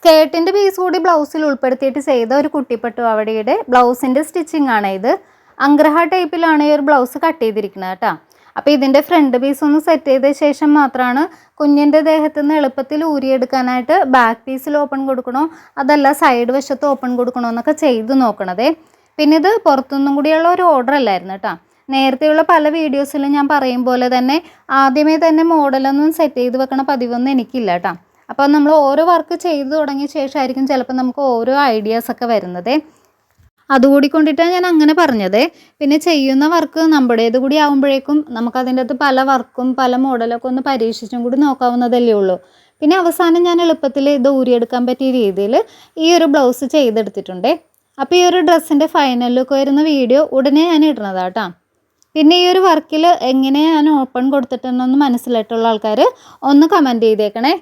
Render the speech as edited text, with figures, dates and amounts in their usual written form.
സ്കേർട്ടിൻ്റെ piece കൂടി ബ്ലൗസിൽ ഉൾപ്പെടുത്തിയിട്ട് ചെയ്ത ഒരു കുട്ടിപ്പട്ടുപാവാടയുടെ ബ്ലൗസിൻ്റെ സ്റ്റിച്ചിങ് ആണ് ഇത്. അംഗ്രഹ ടൈപ്പിലാണ് ഈ ഒരു ബ്ലൗസ് കട്ട് ചെയ്തിരിക്കുന്നത് കേട്ടോ. അപ്പോൾ ഇതിൻ്റെ ഫ്രണ്ട് പീസ് ഒന്ന് സെറ്റ് ചെയ്ത ശേഷം മാത്രമാണ് കുഞ്ഞിൻ്റെ ദേഹത്ത് നിന്ന് എളുപ്പത്തിൽ ഊരിയെടുക്കാനായിട്ട് ബാക്ക് പീസിൽ ഓപ്പൺ കൊടുക്കണോ അതല്ല സൈഡ് വശത്ത് ഓപ്പൺ കൊടുക്കണോ എന്നൊക്കെ ചെയ്ത് നോക്കണതേ. പിന്നെ ഇത് പുറത്തുനിന്നും കൂടിയുള്ള ഒരു ഓർഡർ അല്ലായിരുന്നു കേട്ടോ. നേരത്തെയുള്ള പല വീഡിയോസിലും ഞാൻ പറയും പോലെ തന്നെ ആദ്യമേ തന്നെ മോഡലൊന്നും സെറ്റ് ചെയ്ത് വെക്കണ പതിവൊന്നും എനിക്കില്ല കേട്ടോ. അപ്പോൾ നമ്മൾ ഓരോ വർക്ക് ചെയ്ത് തുടങ്ങിയ ശേഷമായിരിക്കും ചിലപ്പോൾ നമുക്ക് ഓരോ ഐഡിയാസൊക്കെ വരുന്നത്. അതുകൂടി കൊണ്ടിട്ടാണ് ഞാൻ അങ്ങനെ പറഞ്ഞത്. പിന്നെ ചെയ്യുന്ന വർക്ക് നമ്മുടേത് കൂടി ആകുമ്പോഴേക്കും നമുക്കതിൻ്റെ അകത്ത് പല വർക്കും പല മോഡലൊക്കെ ഒന്ന് പരീക്ഷിച്ചും കൂടി നോക്കാവുന്നതല്ലേ ഉള്ളൂ. പിന്നെ അവസാനം ഞാൻ എളുപ്പത്തിൽ ഇത് ഊരിയെടുക്കാൻ പറ്റിയ രീതിയിൽ ഈ ഒരു ബ്ലൗസ് ചെയ്തെടുത്തിട്ടുണ്ട്. അപ്പോൾ ഈ ഒരു ഡ്രസ്സിൻ്റെ ഫൈനൽ ലുക്ക് വരുന്ന വീഡിയോ ഉടനെ ഞാൻ ഇടുന്നതാണ് കേട്ടോ. പിന്നെ ഈ ഒരു വർക്കിൽ എങ്ങനെ ഞാൻ ഓപ്പൺ കൊടുത്തിട്ടുണ്ടെന്ന് മനസ്സിലായിട്ടുള്ള ആൾക്കാർ ഒന്ന് കമൻറ്റ് ചെയ്തേക്കണേ.